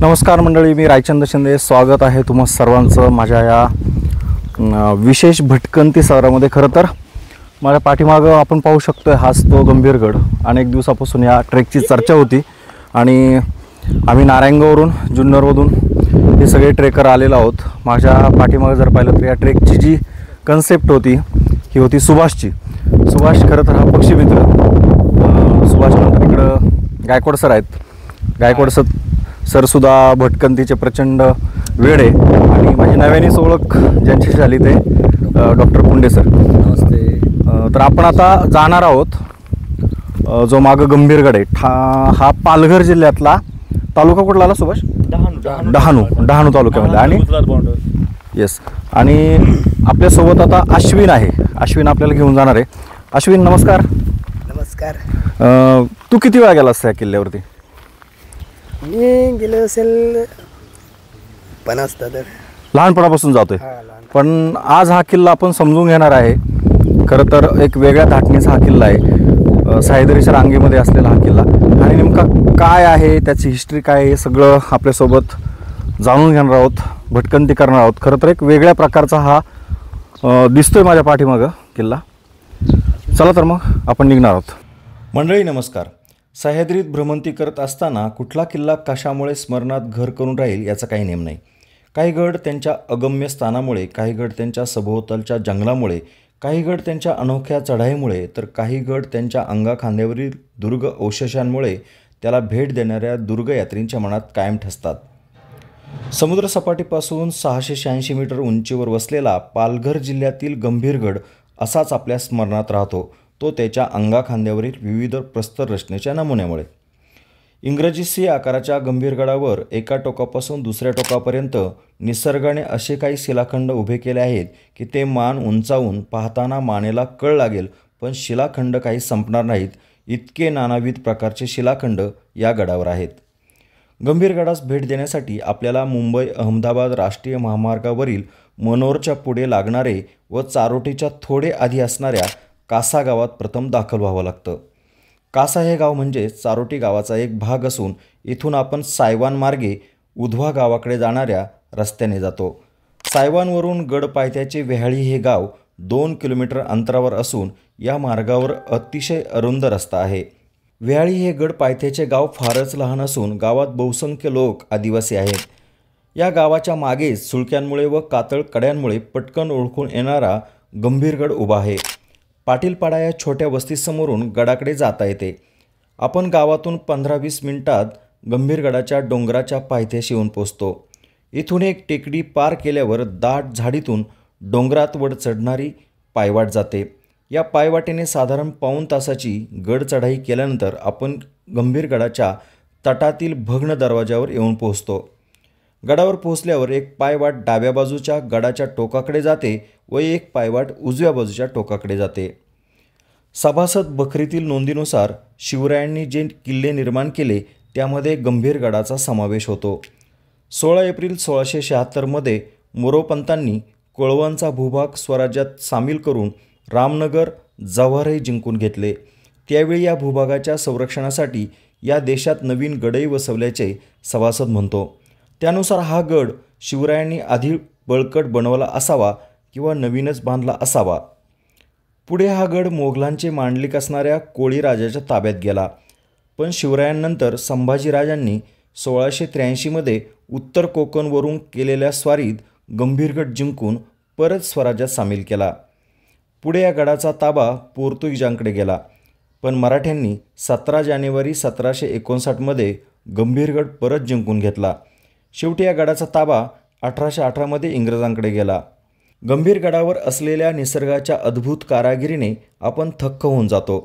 नमस्कार मंडळी, मी रायचंद्र शिंदे. स्वागत आहे तुम्हा सर्वांचं माझ्या या विशेष भटकंती सरामध्ये. खरं तर माझ्या पाठीमागं आपण पाहू शकतोय, हाच तो गंभीरगड. अनेक दिवसापासून या ट्रेकची चर्चा होती आणि आम्ही नारायणगाववरून, जुन्नरमधून हे सगळे ट्रेकर आलेलो आहोत. माझ्या पाठीमागं जर पाहिलं तर या ट्रेकची जी कन्सेप्ट होती ही होती सुभाषची. सुभाष खरं तर हा पक्षीमित्र. सुभाष नंतर इकडं गायकवाड सर आहेत. गायकवाड सरसुद्धा भटकंतीचे प्रचंड वेळ आहे आणि माझी नव्यानेच ओळख ज्यांची झाली ते डॉक्टर पुंडे सर. नमस्ते. तर आपण आता जाणार आहोत जो मागं गंभीरगड आहे, हा पालघर जिल्ह्यातला तालुका कुठला आला सुभाष? डहाणू तालुक्यामध्ये. आणि येस, आणि आपल्यासोबत आता अश्विन आहे. अश्विन आपल्याला घेऊन जाणार आहे. अश्विन नमस्कार. नमस्कार. तू किती वेळा गेलास त्या किल्ल्यावरती? मी गेलो असेल 50 तर. लहानपणापासून जातोय. लहान. पण आज हा किल्ला आपण समजून घेणार आहे. खरं तर एक वेगळ्या धाटणीचा हा किल्ला आहे. सह्याद्रीच्या रांगेमध्ये असलेला हा किल्ला. आणि नेमका काय आहे, त्याची हिस्ट्री काय आहे, हे सगळं आपल्यासोबत जाणून घेणार आहोत, भटकंती करणार आहोत. खरं तर एक वेगळ्या प्रकारचा हा दिसतोय माझ्या पाठीमागं किल्ला. चला तर मग आपण निघणार आहोत. मंडळी नमस्कार. सह्याद्रीत भ्रमंती करत असताना कुठला किल्ला कशामुळे स्मरणात घर करून राहील याचा काही नेम नाही. काही गड त्यांच्या अगम्य स्थानामुळे, काही गड त्यांच्या सभोवतालच्या जंगलामुळे, काही गड त्यांच्या अनोख्या चढाईमुळे, तर काही गड त्यांच्या अंगाखांद्यावरील दुर्ग अवशेषांमुळे त्याला भेट देणाऱ्या दुर्गयात्रींच्या मनात कायम ठसतात. समुद्रसपाटीपासून 686 मीटर उंचीवर वसलेला पालघर जिल्ह्यातील गंभीरगड असाच आपल्या स्मरणात राहतो, तो त्याच्या अंगाखांद्यावरील विविध प्रस्तर रचनेच्या नमुन्यामुळे. इंग्रजी सी आकाराच्या गंभीरगडावर एका टोकापासून दुसऱ्या टोकापर्यंत निसर्गाने असे काही शिलाखंड उभे केले आहेत की ते मान उंचावून पाहताना मानेला कळ लागेल, पण शिलाखंड काही संपणार नाहीत, इतके नानाविध प्रकारचे शिलाखंड या गडावर आहेत. गंभीरगडास भेट देण्यासाठी आपल्याला मुंबई अहमदाबाद राष्ट्रीय महामार्गावरील मनोरच्या पुढे लागणारे व चारोटीच्या थोडे आधी असणाऱ्या कासा गावात प्रथम दाखल व्हावं लागतं. कासा हे गाव म्हणजे चारोटी गावाचा एक भाग असून इथून आपण सायवान मार्गे उधवा गावाकडे जाणाऱ्या रस्त्याने जातो. सायवानवरून गड पायथ्याचे वेहाळी हे गाव 2 किलोमीटर अंतरावर असून या मार्गावर अतिशय अरुंद रस्ता आहे. वेहाळी हे गड पायथ्याचे गाव फारच लहान असून गावात बहुसंख्य लोक आदिवासी आहेत. या गावाच्या मागेच सुळक्यांमुळे व कातळ कड्यांमुळे पटकन ओळखून येणारा गंभीरगड उभा आहे. पाटीलपाडा या छोट्या वस्तीसमोरून गडाकडे जाता येते. आपण गावातून 15-20 मिनिटात गंभीरगडाच्या डोंगराच्या पायथ्याशी येऊन पोचतो. इथून एक टेकडी पार केल्यावर दाट झाडीतून डोंगरात वर चढणारी पायवाट जाते. या पायवाटेने साधारण पाऊण तासाची गड चढाई केल्यानंतर आपण गंभीरगडाच्या तटातील भग्न दरवाजावर येऊन पोहोचतो. गडावर पोहोचल्यावर एक पायवाट डाव्या बाजूच्या गडाच्या टोकाकडे जाते व एक पायवाट उजव्या बाजूच्या टोकाकडे जाते. सभासद बखरीतील नोंदीनुसार शिवरायांनी जे किल्ले निर्माण केले त्यामध्ये गंभीरगडाचा समावेश होतो. 16 एप्रिल 1676 मोरोपंतांनी कोळवांचा भूभाग स्वराज्यात सामील करून रामनगर, जव्हारही जिंकून घेतले. त्यावेळी या भूभागाच्या संरक्षणासाठी या देशात नवीन गडही वसवल्याचे सभासद म्हणतो. त्यानुसार हा गड शिवरायांनी आधी बळकट बनवला असावा किंवा नवीनच बांधला असावा. पुढे हा गड मोगलांचे मांडलिक असणाऱ्या कोळी राजाच्या ताब्यात गेला. पण शिवरायांनंतर संभाजीराजांनी 1683 उत्तर कोकणवरून केलेल्या स्वारीत गंभीरगड जिंकून परत स्वराज्यात सामील केला. पुढे या गडाचा ताबा पोर्तुगीजांकडे गेला. पण मराठ्यांनी 17 जानेवारी 1759 गंभीरगड परत जिंकून घेतला. शेवटी या गडाचा ताबा 1818 इंग्रजांकडे गेला. गंभीरगडावर असलेल्या निसर्गाच्या अद्भुत कारागिरीने आपण थक्क होऊन जातो.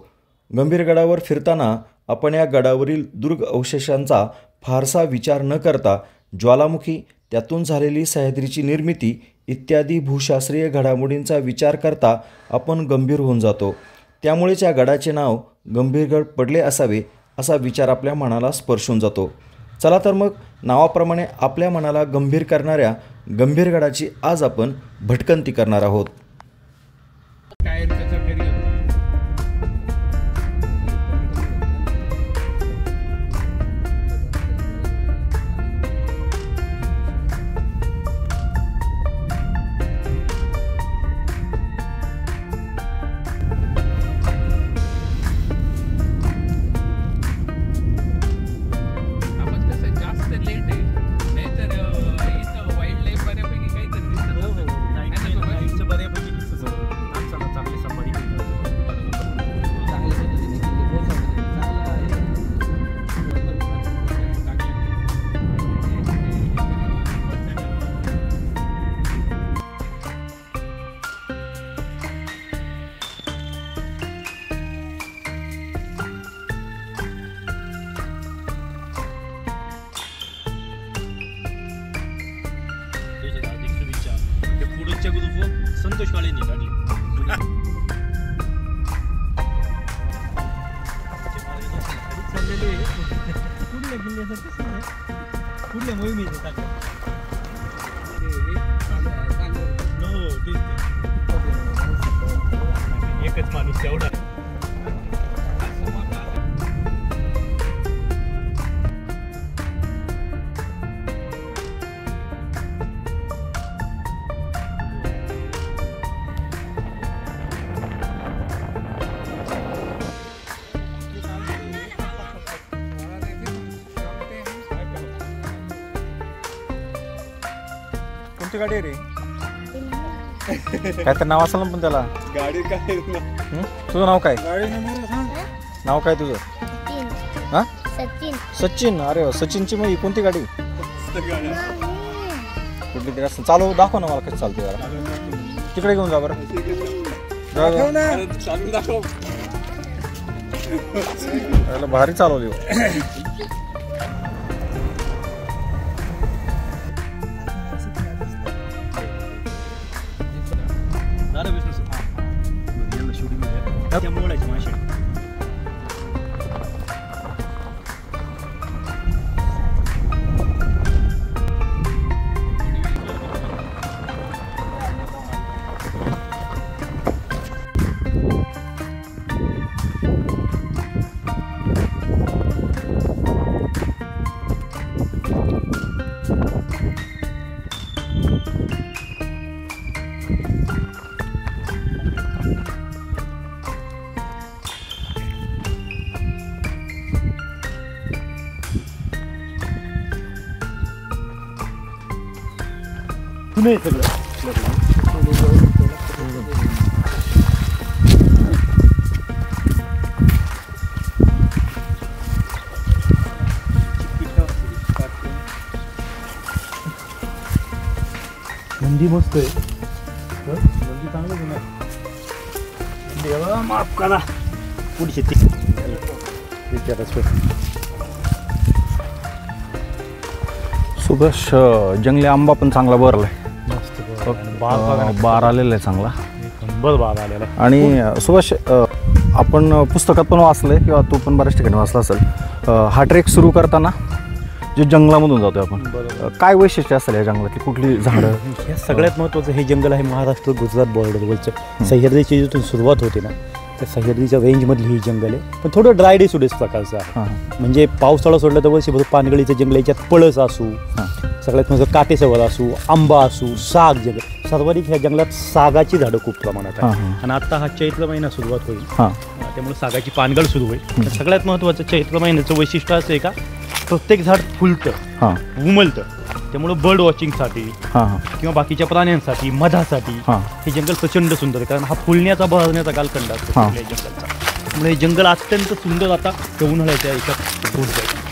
गंभीरगडावर फिरताना आपण या गडावरील दुर्ग अवशेषांचा फारसा विचार न करता ज्वालामुखी, त्यातून झालेली सह्याद्रीची निर्मिती इत्यादी भूशास्त्रीय घडामोडींचा विचार करता आपण गंभीर होऊन जातो. त्यामुळेच या गडाचे नाव गंभीरगड पडले असावे असा विचार आपल्या मनाला स्पर्शून जातो. चला तर मग नावाप्रमाणे आपल्या मनाला गंभीर करणाऱ्या गंभीरगडाची आज आपण भटकंती करणार आहोत. संतोष काळेंनी काढली. कुठल्या किल्ल्याचं कुठल्या मोहिमेचं चाललं एकच माणूस तेवढा. कोणती गाडी आहे रे? काय तर नाव असेल ना पण त्याला. गाडी काय तुझं नाव काय? गाडी नंबर सांग. नाव काय तुझं? हा सचिन. सचिन. अरे वा, सचिनची मग ही कोणती गाडी? कुठली तरी असं चालू दाखव ना मला कशी चालते जरा. तिकडे घेऊन जा बरं. चालून दाखव. याला भारी चालवली हो. त्या मोडायची माशी. पुणे सगळं नंदी मस्त आहे. नंदी चांगलं आहे. देवा माफ करा. पुढची सुभाष जंगली आंबा पण चांगला भरलाय. बार आलेला आहे चांगला. बरं बार आलेला आहे. आणि सुभाष आपण पुस्तकात पण वाचलंय किंवा तू पण बऱ्याच ठिकाणी वाचला असेल, हा ट्रेक सुरू करताना जे जंगलामधून जातोय आपण, काय वैशिष्ट्य असेल या जंगलातली? कुठली झाडं? हे सगळ्यात महत्त्वाचं हे जंगल आहे महाराष्ट्र गुजरात बॉर्डरवरचं. सह्याद्रीची जिथून सुरुवात होते ना त्या सह्याद्रीच्या रेंजमधली ही जंगल आहे, पण थोडं ड्राय डेसुडेस प्रकारचं आहे. म्हणजे पावसाळा सोडला तर वर्षभर पानगळीचं जंगल, याच्यात पळस असू, सगळ्यात म्हणजे काटेसवर असू, आंबा असू, साग जंगल. सर्वाधिक ह्या जंगलात सागाची झाडं खूप प्रमाणात आहे. आणि आता हा चैत्र महिना सुरुवात होईल, त्यामुळे सागाची पानगळ सुरू होईल. सगळ्यात महत्त्वाचं चैत्र महिन्याचं वैशिष्ट्य असं आहे का प्रत्येक झाड फुलतं, उमलतं. त्यामुळं बर्ड वॉचिंगसाठी किंवा बाकीच्या प्राण्यांसाठी, मधासाठी हे जंगल प्रचंड सुंदर आहे. कारण हा फुलण्याचा बहरण्याचा कालखंड असतो या जंगलचा. त्यामुळे हे जंगल अत्यंत सुंदर आता उन्हाळ्याच्या याच्यात होत जाईल.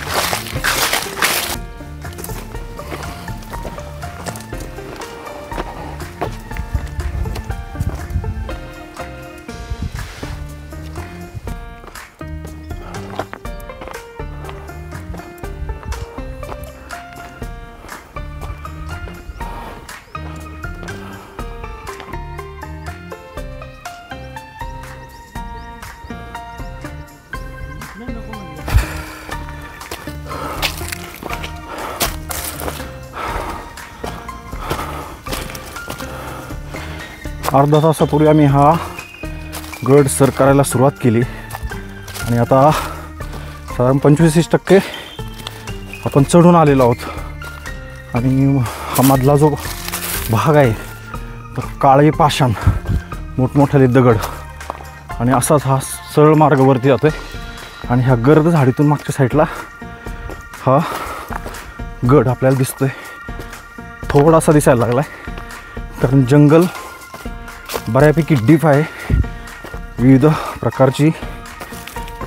अर्धा तासापूर्वी आम्ही हा गड सर करायला सुरुवात केली आणि आता साधारण 25% आपण चढून आलेलो आहोत. आणि हा मधला जो भाग आहे तो काळे पाषाण, मोठमोठाले दगड, आणि असाच हा सरळ मार्गावरती जातो आहे. आणि ह्या गर्द झाडीतून मागच्या साईडला हा गड आपल्याला दिसतोय. थोडासा दिसायला लागला आहे कारण जंगल बऱ्यापैकी डीप आहे. विविध प्रकारची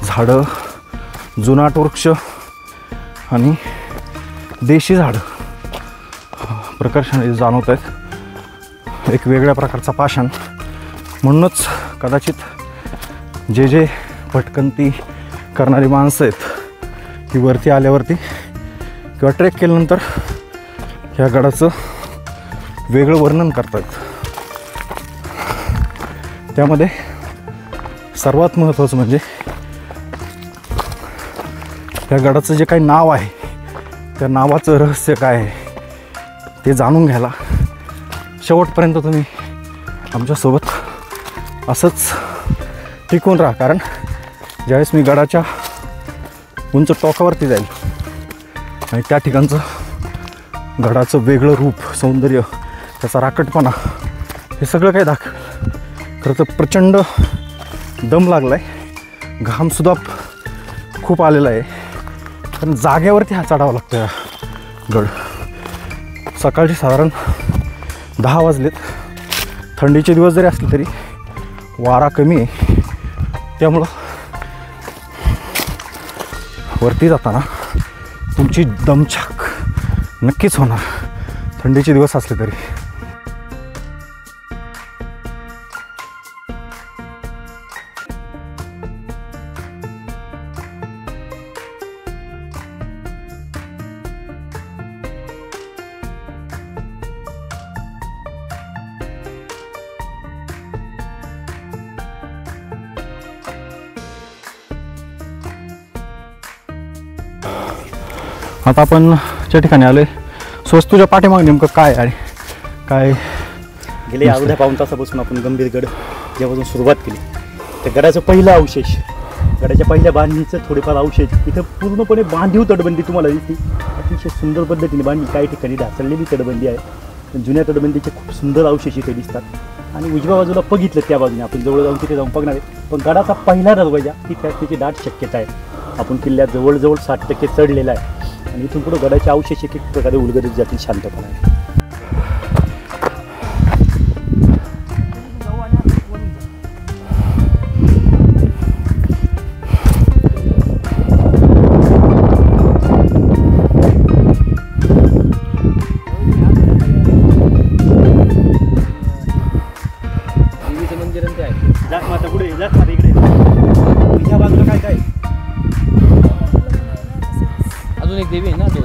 झाडं, जुनाट वृक्ष आणि देशी झाडं प्रकर्षाने जाणवत आहेत. एक वेगळ्या प्रकारचा पाषाण. म्हणूनच कदाचित जे भटकंती करणारी माणसं आहेत ही वरती आल्यावरती किंवा ट्रेक केल्यानंतर ह्या गडाचं वेगळं वर्णन करतात. त्यामध्ये सर्वात महत्त्वाचं म्हणजे त्या गडाचं जे काही नाव आहे त्या नावाचं रहस्य काय आहे ते जाणून घ्यायला शेवटपर्यंत तुम्ही आमच्यासोबत असंच टिकून राहा. कारण ज्यावेळेस मी गडाच्या उंच टोकावरती जाईल आणि त्या ठिकाणचं गडाचं वेगळं रूप, सौंदर्य, त्याचा राकटपणा हे सगळं काही दाखवेल. खरं तर प्रचंड दम लागला आहे, घामसुद्धा खूप आलेला आहे. पण जागेवरती हा चढावा लागतो या गड. सकाळचे साधारण 10 वाजलेत. थंडीचे दिवस जरी असले तरी वारा कमी आहे, त्यामुळं वरती जाताना तुमची दमछाक नक्कीच होणार, थंडीचे दिवस असले तरी. आता आपण ज्या ठिकाणी आलोय, स्वस्त तुझ्या पाठीमागे नेमकं काय आहे, काय गेले अर्ध्या पाऊण तासापासून आपण गंभीरगड जेव्हापासून सुरुवात केली तर गडाचं पहिलं अवशेष, गडाच्या पहिल्या बांधणीचं थोडेफार अवशेष इथं पूर्णपणे बांधीव तटबंदी तुम्हाला दिसते. अतिशय सुंदर पद्धतीने बांधली, काही ठिकाणी ढासळलेली तटबंदी आहे, पण जुन्या तटबंदीचे खूप सुंदर अवशेष इथे दिसतात. आणि उजव्या बाजूला बघितलं त्या बाजूने आपण जवळ जाऊन तिथे जाऊन बघणार आहे. पण गडाचा पहिला दरवाजा ही त्याची दाट शक्यता आहे. आपण किल्ल्यात जवळजवळ 60% चढलेला आहे आणि इथून पुढे गडाचे अवशेष एक प्रकारे उलगडत जातील शांतपणे. अजून एक देवी आहे ना, 2.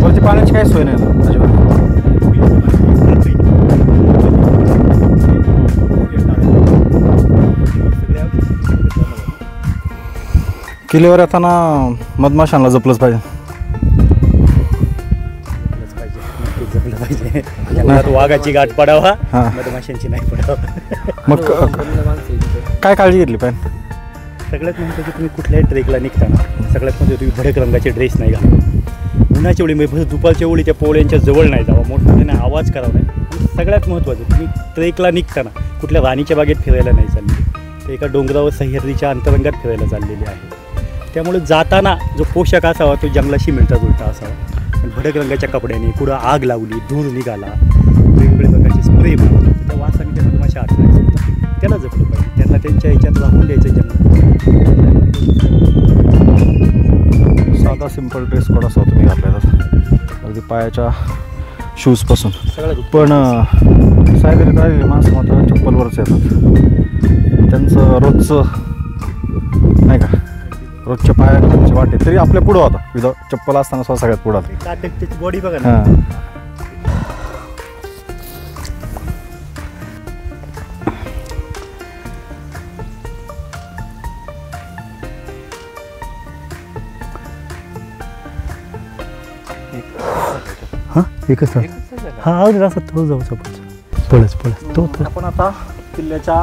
वरती पाण्याची काय सोय नाही अजिबात. किल्ल्यावर येताना मधमाशांना जपलंच पाहिजे. जपलं पाहिजे. जंगलात वाघाची गाठ पडावा, मधमाशांची नाही पडावा. मग काय काळजी घेतली पाहिजे? सगळ्यात महत्त्वाचं, तुम्ही कुठल्याही ट्रेकला निघताना सगळ्यात म्हणजे तुम्ही भडक रंगाचे ड्रेस नाही घाला. उन्हाच्या वेळी म्हणजे दुपारच्या वेळी त्या पोळ्यांच्या जवळ नाही जावा, मोठमोठ्याने आवाज करावा नाही. आणि सगळ्यात महत्त्वाचं, तुम्ही ट्रेकला निघताना कुठल्या राणीच्या बागेत फिरायला नाही चालली, तर एका डोंगरावर सह्याद्रीच्या अंतरंगात फिरायला चाललेली आहे. त्यामुळे जाताना जो पोशाख असावा तो जंगलाशी मिळता जुळता असावा. पण भडक रंगाच्या कपड्याने पुढं आग लावली, धूर निघाला, वेगवेगळ्या प्रकारचे स्प्रे मारला, त्या वासाने त्या मधमाशा आठवायचं, त्याला जपलं पाहिजे. त्यांना त्यांच्या ह्याच्यात राहून द्यायचं जंगल. साधा सिंपल ड्रेस कोड असा तुम्ही घातला अगदी पायाच्या शूजपासून. पण सायदरीत राहिलेली माणसं मात्र चप्पलवरच येतात. त्यांचं रोजचं नाही का, रोजच्या पायाची वाटे तरी आपल्या पुढं होता, विदाउट चप्पल असताना सुद्धा सगळ्यात पुढं होता. त्याची बॉडी बघा ना. हां, एकच हा असं तो जाऊ पळच तो. आपण आता किल्ल्याच्या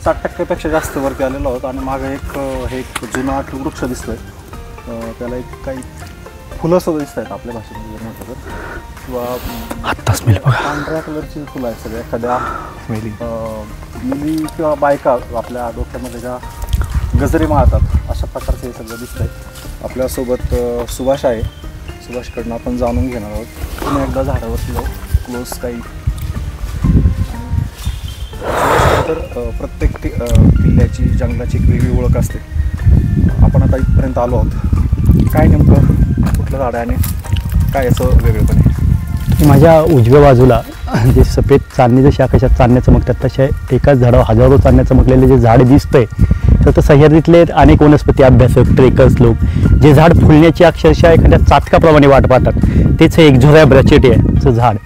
60% जास्त वरती आलेलो आहोत आणि मागे एक जुना वृक्ष दिसतोय. त्याला काही फुलं सुद्धा दिसत आहेत आपल्या भाषेमध्ये जर म्हटलं तर, किंवा पांढऱ्या कलरची फुलं आहेत सगळ्या. एखाद्या मुली किंवा बायका आपल्या डोक्यामध्ये ज्या गजरे मारतात अशा प्रकारचं हे सगळं दिसतंय. आपल्यासोबत सुभाष आहे, सुभाषकडनं आपण जाणून घेणार आहोत. पुन्हा एकदा झाडावरती जाऊ क्लोज काही. तर प्रत्येक किल्ल्याची जंगलाची एक वेगळी ओळख असते. आपण आता इथपर्यंत आलो आहोत. काय नेमकं कुठलं झाड आहे आणि काय असं वेगळेपण आहे? माझ्या उजव्या बाजूला जे सफेद चांदणीच्या शाखेच्या चांदण्या चमकतात तशा एकाच झाडावर हजारो चांदण्या चमकलेले जे झाड दिसतंय तर सह्याद्रीतले अनेक वनस्पती अभ्यासक ट्रेकर्स लोक जे झाड फुलण्याची अक्षरशः एखाद्या चातकाप्रमाणे वाट पाहतात तेच एक झोऱ्या ब्रॅचेटियाचं झाड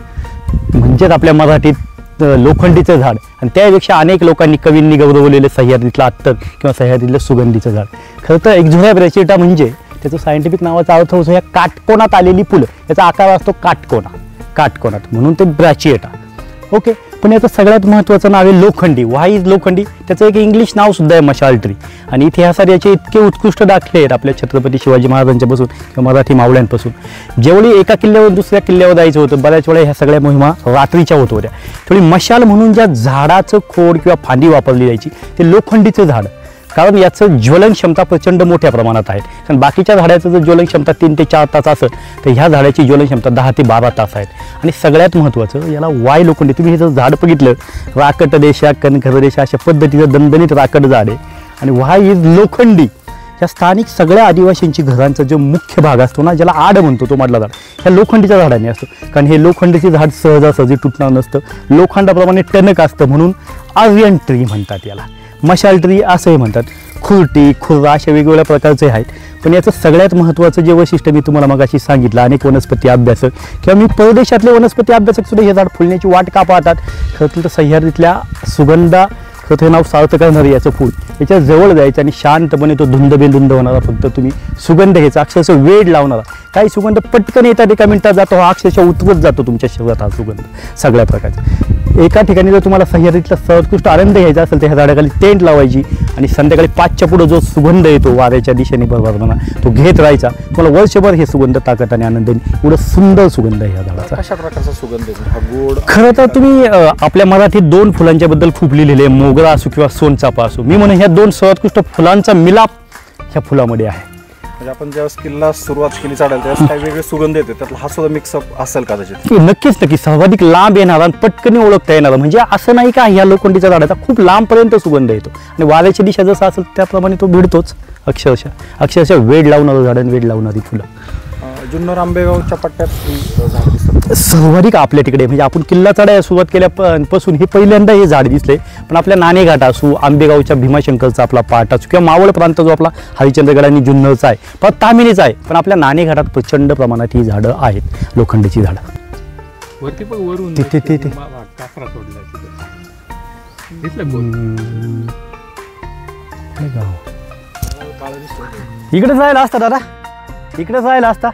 म्हणजेच आपल्या मराठीत लोखंडीचं झाड आणि त्यापेक्षा अनेक लोकांनी कवींनी गौरवलेलं सह्याद्रीतलं अत्तर किंवा सह्याद्रीतलं सुगंधीचं झाड. खरं तर एक झोऱ्या ब्रॅचेटा म्हणजे त्याचं सायंटिफिक नावाचा अर्थ होतो ह्या काटकोनात आलेली फुलं, याचा आकार असतो काटकोनात म्हणून ते ब्रॅचिएटा. ओके, पण याचं सगळ्यात महत्त्वाचं नाव आहे लोखंडी. व्हाय इज लोखंडी? त्याचं एक इंग्लिश नाव सुद्धा आहे मशाल ट्री. आणि इतिहासात याचे इतके उत्कृष्ट दाखले आहेत आपल्या छत्रपती शिवाजी महाराजांच्यापासून किंवा मराठी मावळ्यांपासून. ज्यावेळी एका किल्ल्यावर दुसऱ्या किल्ल्यावर जायचं होतं बऱ्याच वेळा ह्या सगळ्या मोहिमा रात्रीच्या होत होत्या, त्यावेळी मशाल म्हणून ज्या झाडाचं खोड किंवा फांदी वापरली जायची ते लोखंडीचं झाड, कारण याचं ज्वलन क्षमता प्रचंड मोठ्या प्रमाणात आहे. कारण बाकीच्या झाडाचं जर ज्वलन क्षमता 3 ते 4 तास असेल तर ह्या झाडाची ज्वलन क्षमता 10 ते 12 तास आहेत. आणि सगळ्यात महत्त्वाचं याला वाय लोखंडी. तुम्ही हे जर झाड बघितलं राकट रेषा कणखर रेषा अशा पद्धतीचं दणदणीत राकट झाड आहे आणि वाय इज लोखंडी. या स्थानिक सगळ्या आदिवासींची घरांचा जो मुख्य भाग असतो ना, ज्याला आड म्हणतो तो मधला झाड, ह्या लोखंडीच्या झाडाने असतो. कारण हे लोखंडीचे झाड सहजासहजी तुटणार नसतं, लोखंडाप्रमाणे टणक असतं म्हणून आर्यन ट्री म्हणतात याला. मशाल ट्री असंही म्हणतात. खुरटी खुर्रा अशा वेगवेगळ्या प्रकारचे आहेत. पण याचं सगळ्यात महत्त्वाचं जे वैशिष्ट्य मी तुम्हाला मगाशी सांगितलं, अनेक वनस्पती अभ्यासक किंवा मी परदेशातले वनस्पती अभ्यासक सुद्धा हे झाड फुलण्याची वाट का पाहतात. खरं तर सह्याद्रीतल्या सुगंधा खरं हे नाव सार्थ करणारं याचं फूल, याच्या जवळ जायचं आणि शांतपणे तो धुंद होणारा फक्त तुम्ही सुगंध घ्यायचा, अक्षरशः वेळ लावणारा. काही सुगंध पटकन येतात, एका मिनिटात जातो, हा अक्षरशः उतरत जातो तुमच्या शरीरात हा सुगंध सगळ्या प्रकारचा. एका ठिकाणी जर तुम्हाला सह्याद्रीतला सर्वोत्कृष्ट आनंद घ्यायचा असेल तर ह्या झाडाखाली टेंट लावायची आणि संध्याकाळी 5च्या पुढं जो सुगंध येतो वाऱ्याच्या दिशेने बरोबर तो घेत राहायचा. तुम्हाला वर्षभर हे सुगंध ताकद आणि आनंद एवढं सुंदर सुगंध आहे ह्या झाडाचा. कशा प्रकारचा सुगंध आहे हा? गोड? खरं तर तुम्ही आपल्या मराठीत 2 फुलांच्या बद्दल खूप लिहिलेले, मोगरा असो किंवा सोनचाफा असो. मी म्हणून ह्या 2 सर्वोत्कृष्ट फुलांचा मिलाप ह्या फुलामध्ये आहे. म्हणजे आपण ज्यावेळेस किल्ला सुरुवात केली चढायला त्यावेळेस काही वेगळे सुगंध येते, त्यातला हा सुद्धा मिक्सअप असेल कदाचित. नक्कीच सर्वाधिक लांब येणारा आणि पटकन ओळखता येणारा. म्हणजे असं नाही का ह्या लोखंडीच्या झाडाचा खूप लांबपर्यंत सुगंध येतो आणि वाऱ्याची दिशा जसं असेल त्याप्रमाणे तो भिडतोच. अक्षरशः वेड लावणारं झाड आणि वेड लावणारी फुलं. जुन्नर आंबेगावच्या पट्ट्यात झाड दिसतात सर्वाधिक आपल्या तिकडे. म्हणजे आपण किल्ला चढायला सुरुवात केल्यापासून हे पहिल्यांदा हे झाड दिसले. पण आपल्या नाणेघाट असू, आंबेगावच्या भीमाशंकरचा आपला पाट असू किंवा मावळ प्रांत जो आपला हरिश्चंद्रगड आणि जुन्नरचा आहे, पण तामिनीचा आहे, पण आपल्या नाणेघाटात प्रचंड प्रमाणात ही झाडं आहेत, लोखंडीची झाडं. तिथे इकडे जायला असता दादा, इकडे जायला असता.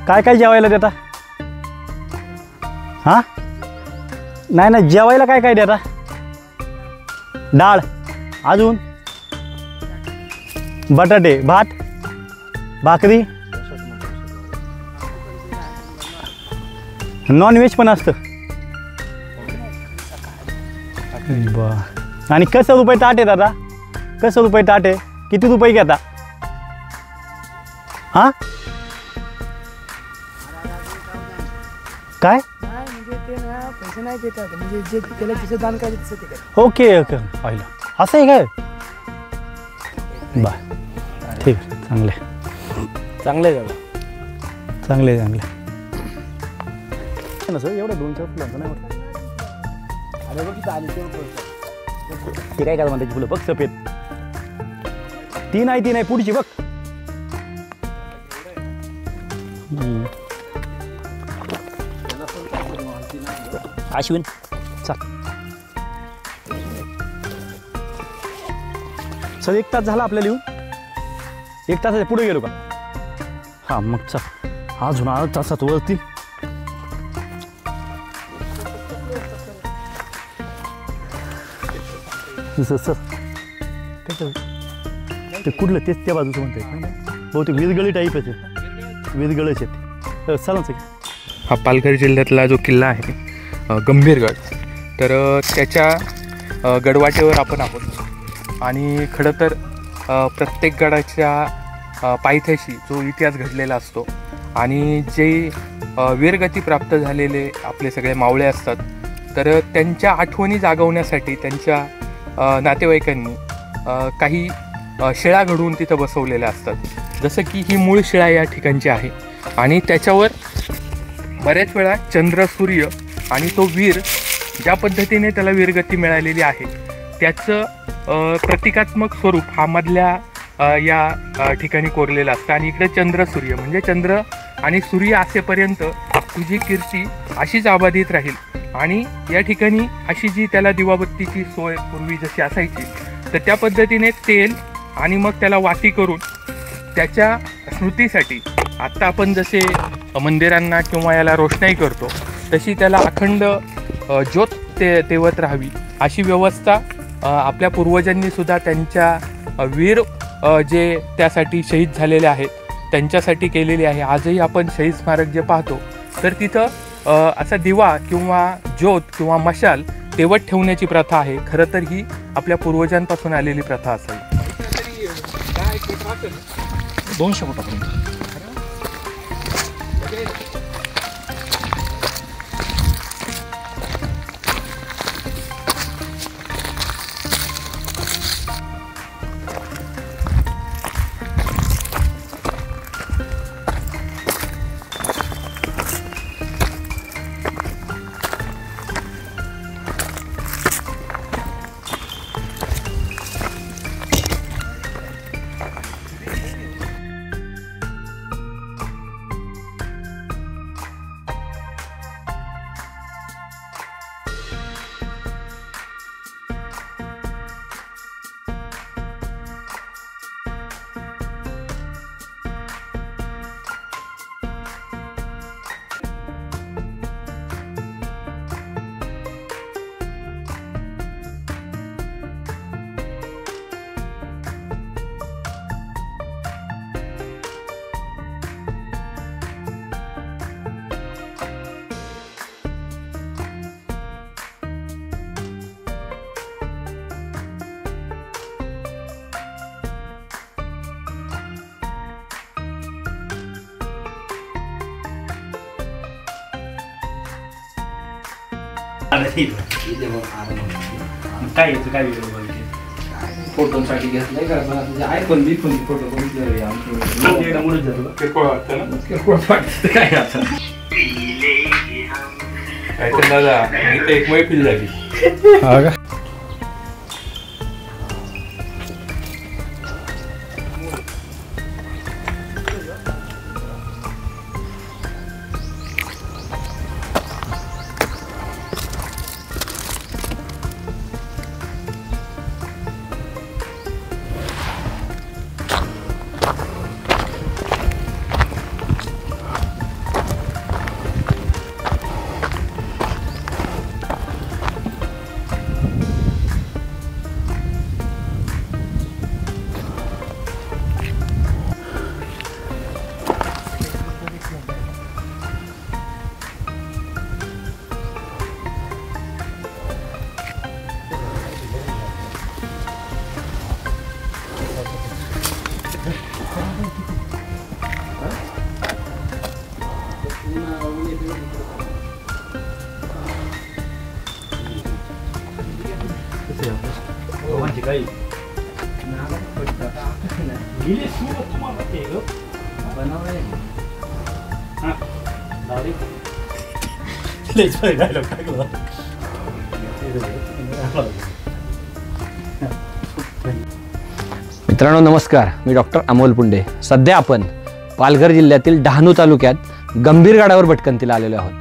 काय जेवायला देता? हा नाही जेवायला काय देता? डाळ, अजून बटाटे, भात, भाकरी, नॉनव्हेज पण असतं. आणि कसं रुपये ताट आहे दादा? कसं रुपये ताट आहे? किती रुपये घेता? हा काय? ओके पाहिलं असं आहे काय? बा ठीक आहे, चांगले ना सर. एवढं 2-4 फुलांचं नाही वाटत. ते काय म्हणतात त्याची फुलं बघ, सफेद. ती नाही पुढची बघ. अश्विन चल सर, 1 तास झाला आपल्याला येऊन. 1 तासाच्या पुढे गेलो का? हा मग चल, अजून 8 तासात वरती. सर ते कुठलं तेच त्या बाजूचं म्हणतात बहुतेक विरगळी टाईपच आहे, विरगळच आहेत. चला हा पालघर जिल्ह्यातला जो किल्ला आहे गंभीरगड, तर त्याच्या गडवाटेवर आपण आहोत. आणि खरं तर प्रत्येक गडाच्या पायथ्याशी जो इतिहास घडलेला असतो आणि जे वीरगती प्राप्त झालेले आपले सगळे मावळे असतात, तर त्यांच्या आठवणी जागवण्यासाठी त्यांच्या नातेवाईकांनी काही शिळा घडवून तिथं बसवलेल्या असतात. जसं की ही मूळ शिळा या ठिकाणची आहे. आणि त्याच्यावर बऱ्याच वेळा चंद्र, सूर्य आणि तो वीर ज्या पद्धतीने त्याला वीरगती मिळालेली आहे त्याचं प्रतिकात्मक स्वरूप हा मधल्या या ठिकाणी कोरलेला असतं. आणि इकडे चंद्र, सूर्य म्हणजे चंद्र आणि सूर्य असेपर्यंत तुझी कीर्ती अशीच अबाधित राहील. आणि या ठिकाणी अशी जी त्याला दिवाबत्तीची सोय पूर्वी जशी असायची तर त्या पद्धतीने तेल आणि मग त्याला वाती करून त्याच्या स्मृतीसाठी आत्ता आपण जसे मंदिरांना किंवा याला रोषणाई करतो तशी त्याला अखंड ज्योत तेवत राहावी अशी व्यवस्था आपल्या पूर्वजांनी सुद्धा त्यांच्या वीर जे त्यासाठी शहीद झालेले आहेत त्यांच्यासाठी केलेली आहे. आजही आपण शहीद स्मारक जे पाहतो तर तिथं असा दिवा किंवा ज्योत किंवा मशाल तेवत ठेवण्याची प्रथा आहे. खरं तर ही आपल्या पूर्वजांपासून आलेली प्रथा असावी. 200 फुटापर्यंत. काय येतं काय वेगळं फोटोसाठी घेतलंय का पण आयफोन बी फोन फोटो मुळच जातो किरकोळ वाटतं ना. किरकोळ वाटतं काय आता काय तर दादा इथं एक मैफिल झाली. हा का? मित्रांनो नमस्कार, मी डॉक्टर अमोल पुंडे. सध्या आपण पालघर जिल्ह्यातील डहाणू तालुक्यात गंभीरगडावर भटकंतीला आलेलो आहोत.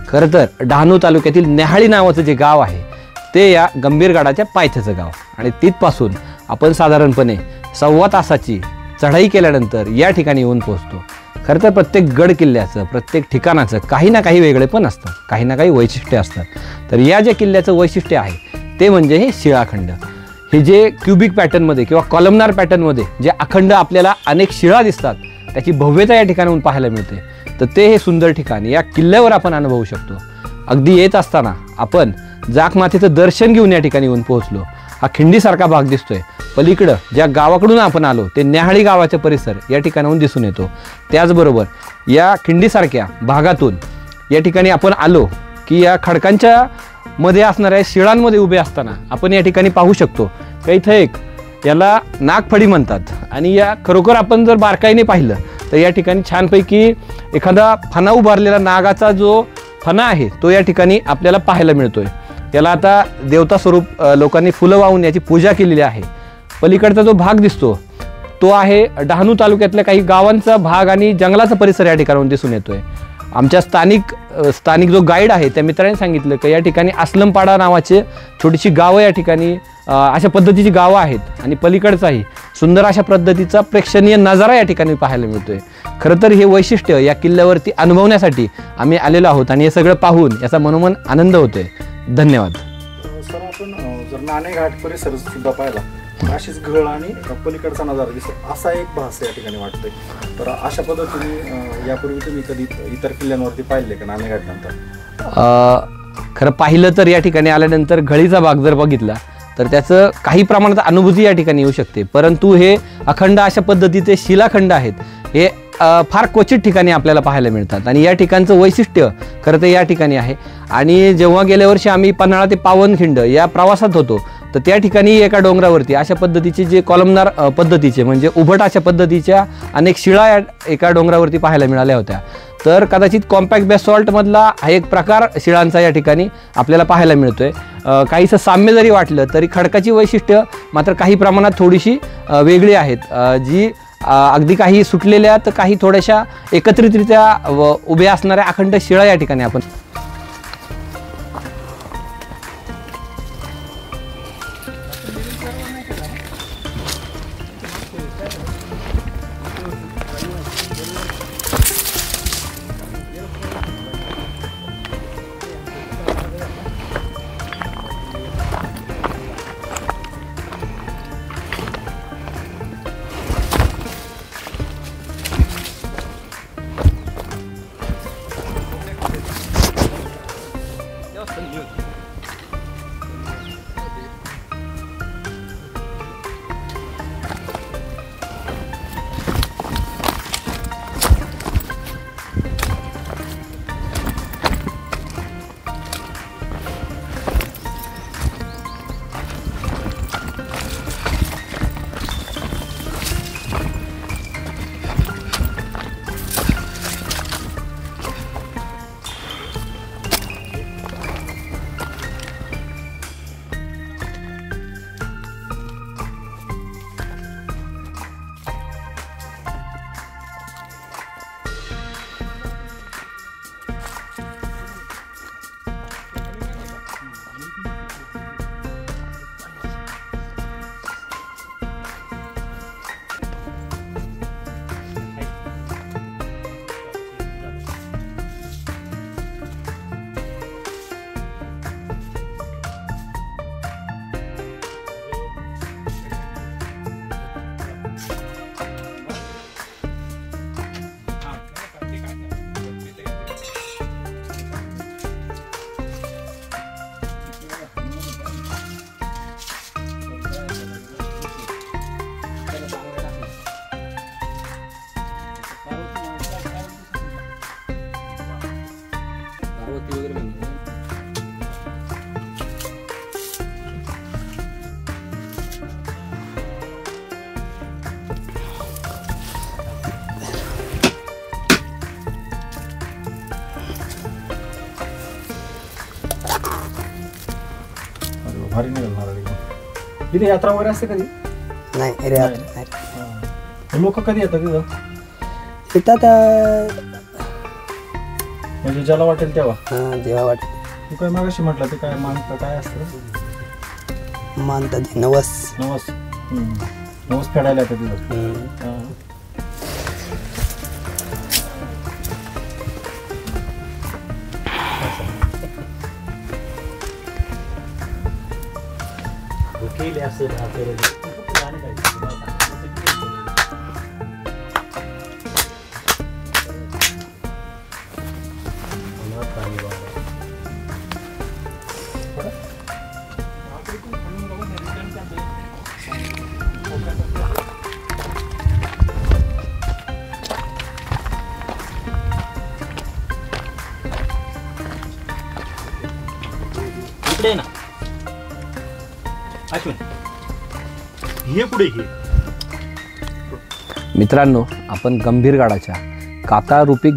खरं तर डहाणू तालुक्यातील नेहाळी नावाचं जे गाव आहे ते या गंभीरगडाच्या पायथ्याचं गाव आणि तिथपासून आपण साधारणपणे 1.25 तासाची चढाई केल्यानंतर या ठिकाणी येऊन पोहोचतो. खरं तर प्रत्येक गड किल्ल्याचं प्रत्येक ठिकाणाचं काही ना काही वेगळेपण असतं, काही ना काही वैशिष्ट्ये असतात. तर या ज्या किल्ल्याचं वैशिष्ट्य आहे ते म्हणजे हे शिळाखंड. हे जे क्युबिक पॅटर्नमध्ये किंवा कॉलमनार पॅटर्नमध्ये जे अखंड आपल्याला अनेक शिळा दिसतात त्याची भव्यता या ठिकाणाहून पाहायला मिळते. तर ते हे सुंदर ठिकाण या किल्ल्यावर आपण अनुभवू शकतो. अगदी येत असताना आपण जाकमातेचं दर्शन घेऊन या ठिकाणी येऊन पोहोचलो. हा खिंडीसारखा भाग दिसतोय. पलीकडं ज्या गावाकडून आपण आलो ते न्याहाळी गावाचा परिसर या ठिकाणाहून दिसून येतो. त्याचबरोबर या खिंडीसारख्या भागातून या ठिकाणी आपण आलो की या खडकांच्या मध्ये असणाऱ्या शिळांमध्ये उभे असताना आपण या ठिकाणी पाहू शकतो की इथं एक याला नागफडी म्हणतात आणि या खरोखर आपण जर बारकाईने पाहिलं तर या ठिकाणी छानपैकी एखादा फणा उभारलेला नागाचा जो फणा आहे तो या ठिकाणी आपल्याला पाहायला मिळतोय. त्याला आता देवता स्वरूप लोकांनी फुलं वाहून याची पूजा केलेली आहे. पलीकडचा जो भाग दिसतो तो आहे डहाणू तालुक्यातल्या काही गावांचा भाग आणि जंगलाचा परिसर या ठिकाणाहून दिसून येतोय. आमच्या स्थानिक जो गाईड आहे त्या मित्राने सांगितलं की या ठिकाणी असलमपाडा नावाचे छोटीशी गावं या ठिकाणी अशा पद्धतीची गावं आहेत आणि पलीकडचाही सुंदर अशा पद्धतीचा प्रेक्षणीय नजारा या ठिकाणी पाहायला मिळतोय. खरं तर हे वैशिष्ट्य या किल्ल्यावरती अनुभवण्यासाठी आम्ही आलेलो आहोत आणि हे सगळं पाहून याचा मनोमन आनंद होतोय. धन्यवाद. सर आपण जर नाणेघाट परिसर सुद्धा पाहिला अशीच घळ आणि पलीकडचा नजारा दिसतो असा एक भास या ठिकाणी वाटतोय. तर अशा पद्धतीने यापूर्वी तुम्ही कधी इतर किल्ल्यांवरती पाहिले का नाणेघाट नंतर? खरं पाहिलं तर या ठिकाणी आल्यानंतर घळीचा भाग जर बघितला तर त्याचं काही प्रमाणात अनुभूती या ठिकाणी येऊ शकते. परंतु हे अखंड अशा पद्धतीचे शिलाखंड आहेत हे फार क्वचित ठिकाणी आपल्याला पाहायला मिळतात आणि या ठिकाणचं वैशिष्ट्य खरं तर या ठिकाणी आहे. आणि जेव्हा गेल्या वर्षी आम्ही पन्हाळा ते पावनखिंड या प्रवासात होतो तर त्या ठिकाणी एका डोंगरावरती अशा पद्धतीचे जे कॉलमनार पद्धतीचे म्हणजे उभट अशा पद्धतीच्या अनेक शिळा एका डोंगरावरती पाहायला मिळाल्या होत्या. तर कदाचित कॉम्पॅक्ट बेसॉल्टमधला हा एक प्रकार शिळांचा या ठिकाणी आपल्याला पाहायला मिळतोय. काहीसं साम्य जरी वाटलं तरी खडकाची वैशिष्ट्य मात्र काही प्रमाणात थोडीशी वेगळी आहेत, जी अगदी काही सुटलेल्या तर काही थोड्याशा एकत्रितरित्या उभ्या असणाऱ्या अखंड शिळा या ठिकाणी आपण भारी निघाल. इथे यात्रा वगैरे असते कधी? नाही रे नाही. लोक कधी येतात तिथं? येतात म्हणजे ज्याला वाटेल तेव्हा? जेव्हा वाटेल. तू काय मागाशी म्हटलं ते काय मानतं काय असतं? मानतात नवस. नवस नवस फेडायला येतात तिथं. इकडे ना अश्विन, हे पुढे घे. मित्रांनो, आपण गंभीरगडाच्या कातारूपी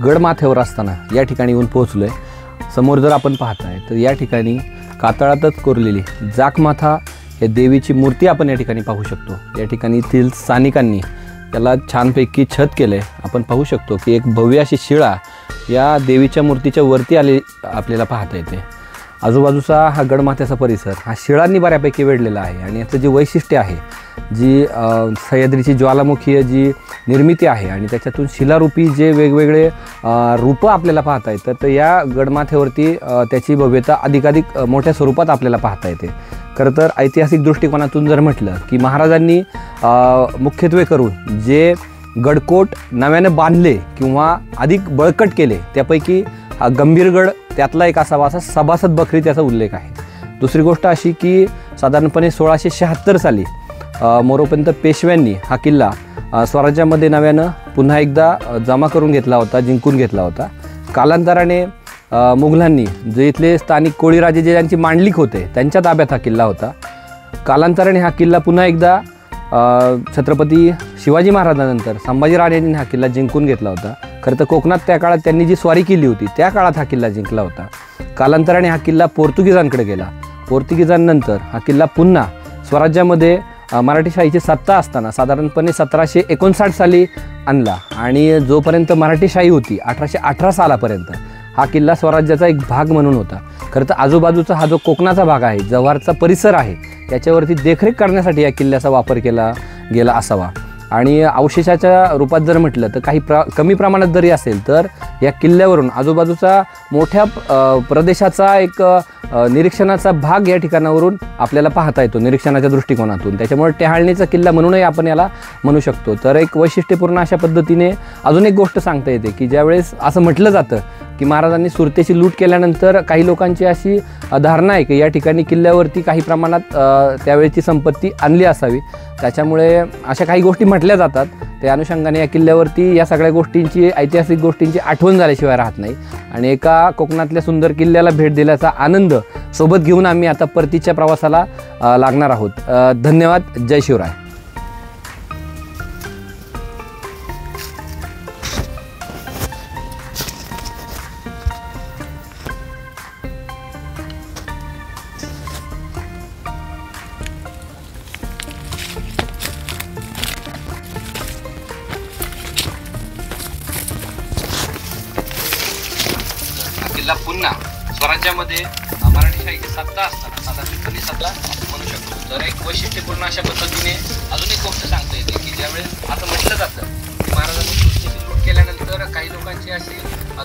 गडमाथ्यावर असताना या ठिकाणी येऊन पोहोचलो आहे. समोर जर आपण पाहताय तर या ठिकाणी कातळातच कोरलेली जाकमाथा या देवीची मूर्ती आपण या ठिकाणी पाहू शकतो. या ठिकाणीतील स्थानिकांनी त्याला छानपैकी छत केलं आहे. आपण पाहू शकतो की एक भव्य अशी शिळा या देवीच्या मूर्तीच्या वरती आली आपल्याला पाहता येते. आजूबाजूचा हा गडमाथ्याचा परिसर हा शिळांनी बऱ्यापैकी वेढलेला आहे आणि याचं जे वैशिष्ट्य आहे, जी सह्याद्रीची ज्वालामुखीय जी निर्मिती आहे आणि त्याच्यातून शिलारूपी जे वेगवेगळे रूपं आपल्याला पाहता येतात, तर या गडमाथ्यावरती त्याची भव्यता अधिकाधिक मोठ्या स्वरूपात आपल्याला पाहता येते. खरं तर ऐतिहासिक दृष्टिकोनातून जर म्हटलं की महाराजांनी मुख्यत्वे करून जे गडकोट नव्याने बांधले किंवा अधिक बळकट केले त्यापैकी हा गंभीरगड त्यातला एक असावा, असा सभासद बखरी त्याचा उल्लेख आहे. दुसरी गोष्ट अशी की साधारणपणे 1676 साली मोरोपंत पेशव्यांनी हा किल्ला स्वराज्यामध्ये नव्यानं पुन्हा एकदा जमा करून घेतला होता, जिंकून घेतला होता. कालांतराने मुघलांनी जे इथले स्थानिक कोळीराजे जे यांची मांडलिक होते त्यांच्या ताब्यात हा किल्ला होता. कालांतराने हा किल्ला पुन्हा एकदा छत्रपती शिवाजी महाराजांनंतर संभाजी राजांनी हा किल्ला जिंकून घेतला होता. खरं तर कोकणात त्या काळात त्यांनी जी स्वारी केली होती त्या काळात हा किल्ला जिंकला होता. कालांतराने हा किल्ला पोर्तुगीजांकडे गेला. पोर्तुगीजांनंतर हा किल्ला पुन्हा स्वराज्यामध्ये मराठीशाहीची सत्ता असताना साधारणपणे 1759 साली आणला आणि जोपर्यंत मराठीशाही होती 1818 सालापर्यंत हा किल्ला स्वराज्याचा एक भाग म्हणून होता. खरं तर आजूबाजूचा हा जो कोकणाचा भाग आहे, जव्हारचा परिसर आहे, याच्यावरती देखरेख करण्यासाठी या किल्ल्याचा वापर केला गेला असावा. आणि अवशेषाच्या रूपात जर म्हटलं तर काही कमी प्रमाणात जरी असेल तर या किल्ल्यावरून आजूबाजूचा मोठ्या प्रदेशाचा एक निरीक्षणाचा भाग या ठिकाणावरून आपल्याला पाहता येतो निरीक्षणाच्या दृष्टिकोनातून. त्याच्यामुळे टेहाळणीचा किल्ला म्हणूनही आपण याला म्हणू शकतो. तर एक वैशिष्ट्यपूर्ण अशा पद्धतीने अजून एक गोष्ट सांगता येते की ज्यावेळेस असं म्हटलं जातं की महाराजांनी सुरतेची लूट केल्यानंतर काही लोकांची अशी धारणा आहे की या ठिकाणी किल्ल्यावरती काही प्रमाणात त्यावेळेची संपत्ती आणली असावी. त्याच्यामुळे अशा काही गोष्टी म्हटल्या जातात. त्या अनुषंगाने या किल्ल्यावरती या सगळ्या गोष्टींची, ऐतिहासिक गोष्टींची आठवण झाल्याशिवाय राहत नाही. आणि एका कोकणातल्या सुंदर किल्ल्याला भेट दिल्याचा आनंद सोबत घेऊन आम्ही आता परतीच्या प्रवासाला लागणार आहोत. धन्यवाद. जय शिवराय. किल्ला पुन्हा स्वराज्यामध्ये मराठीशाहीची सत्ता असताना साधारणपणे सत्ता म्हणू शकतो. तर एक वैशिष्ट्यपूर्ण अशा पद्धतीने अजून एक गोष्ट सांगता येते की ज्यावेळेस असं म्हटलं जातं की महाराजांनी सुरतेची लूट केल्यानंतर काही लोकांची अशी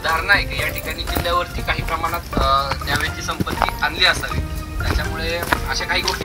धारणा आहे की या ठिकाणी किल्ल्यावरती काही प्रमाणात त्यावेळेची संपत्ती आणली असावी. त्याच्यामुळे अशा काही गोष्टी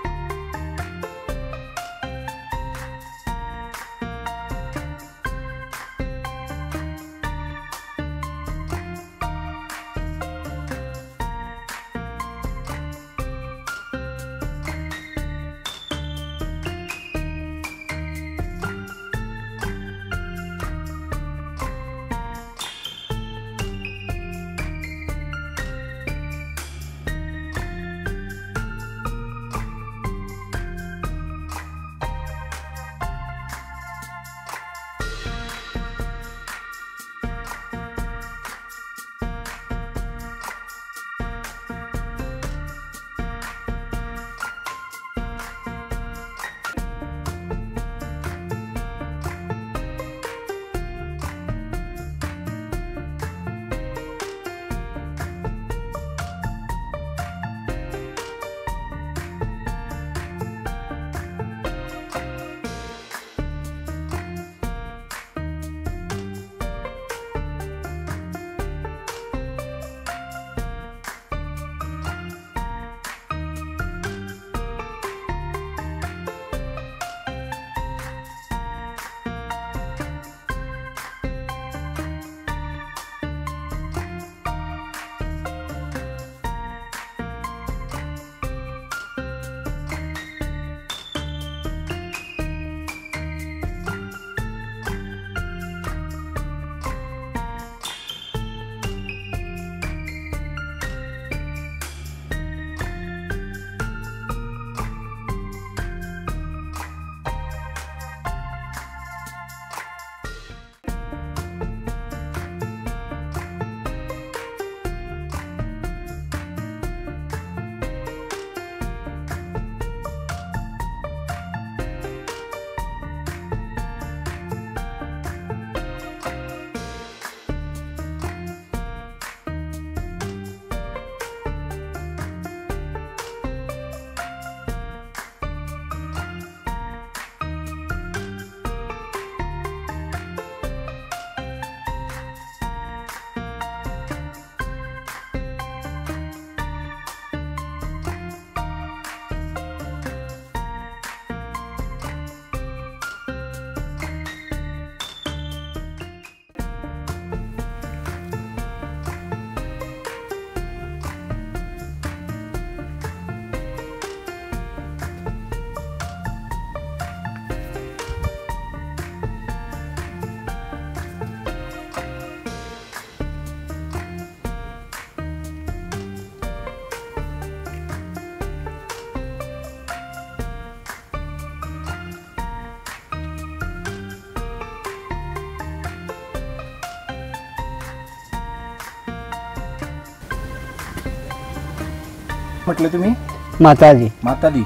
म्हटले तुम्ही? माताजी मातादी.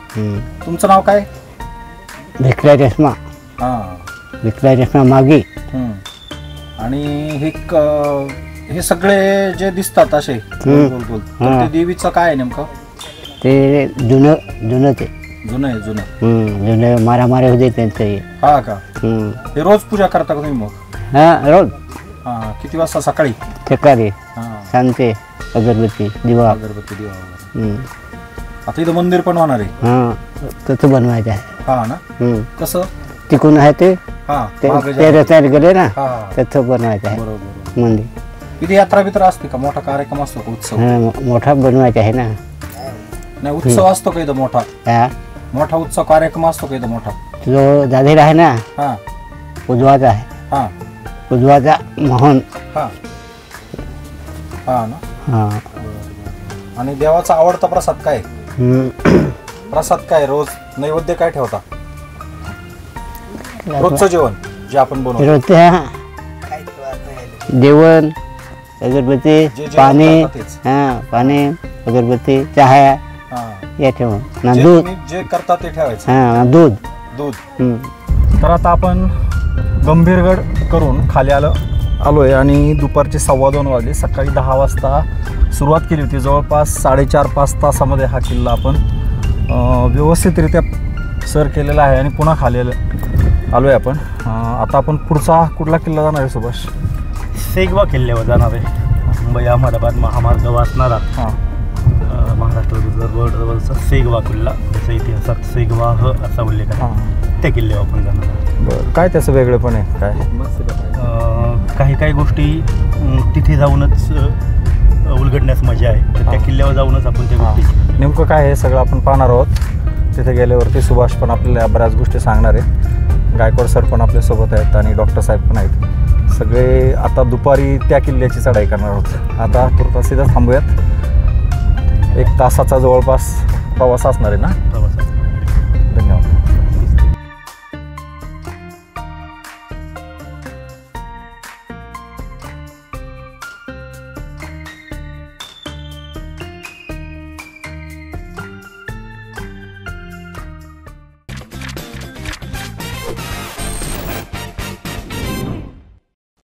तुमचं नाव काय? भिकला चष्मा. हां. भिकला चष्मा मागे. आणि हे सगळे जे दिसतात असे गोल गोल गोल, तर ते देवीचं काय आहे नेमकं? ते जुनं ते जुनं आहे, जुनं. जुनं मारामारी होते त्यांचं हे. हा का? हे रोज पूजा करता का तुम्ही मग? हां रोज हा. किती वाजता? सकाळी? सकाळी हा. सांगते अगरबत्ती दिवा. अगरबत्ती दिवा वगैरे. आता इथं मंदिर पण होणार आहे. हां तसं बनवायचं आहे. हा ना? कसं? तिकून आहे ते हा. ते रस्त्यात गेले ना हा. तसं बनवायचं आहे बरोबर. मंदिर. इथे यात्रा बित्रा असते का? मोठा कार्यक्रम असतो का? उत्सव? मोठा बनवायचा आहे ना. नाही, उत्सव असतो का इथं मोठा? हा मोठा उत्सव कार्यक्रम असतो का इथं मोठा? जो दादर आहे ना हा. उजवाचा आहे. हा. उजवाचा मोहन. हा. हा ना? हां. आणि देवाचा आवडता प्रसाद काय? प्रसाद काय? रोज नैवेद्य काय ठेवता? रोजचं जेवण जे आपण बनवतो. रोजचं जेवण अगरबत्ती जे जेवण पाणी. करता तेच. हां पाणी अगरबत्ती चहा हा. या ठेवून ना जे दूध. तुम्ही जे करता ते ठेवायचं. हां दूध. दूध. तर आता आपण गंभीरगड करून खाली आलोय आणि दुपारचे 2:15 वाजले. सकाळी 10 वाजता सुरुवात केली होती. जवळपास 4.5-5 तासामध्ये हा किल्ला आपण व्यवस्थितरित्या सर केलेला आहे आणि पुन्हा खाली आलोय आपण. आता आपण पुढचा कुठला किल्ला जाणार आहे सुभाष? सेगवा किल्ल्यावर जाणार आहे. मुंबई अहमदाबाद महामार्ग वाचणारा महाराष्ट्र जवळचा सेगवा किल्ला, जसं इतिहासात सेगवाह असा उल्लेख आहे, त्या किल्ल्यावर आपण जाणार आहोत. बरं. काय त्याचं वेगळेपण आहे काय? काही गोष्टी तिथे जाऊनच उलगडण्यास मजा आहे, तर त्या किल्ल्यावर जाऊनच आपण त्या गोष्टी नेमकं काय हे सगळं आपण पाहणार आहोत. तिथे गेल्यावरती सुभाष पण आपल्याला बऱ्याच गोष्टी सांगणार आहे. गायकवाड सर पण आपल्यासोबत आहेत आणि डॉक्टर साहेब पण आहेत. सगळे आता दुपारी त्या किल्ल्याची चढाई करणार आहोत. आता तुर्तास इथं थांबूयात. 1 तासाचा जवळपास प्रवास असणार आहे ना?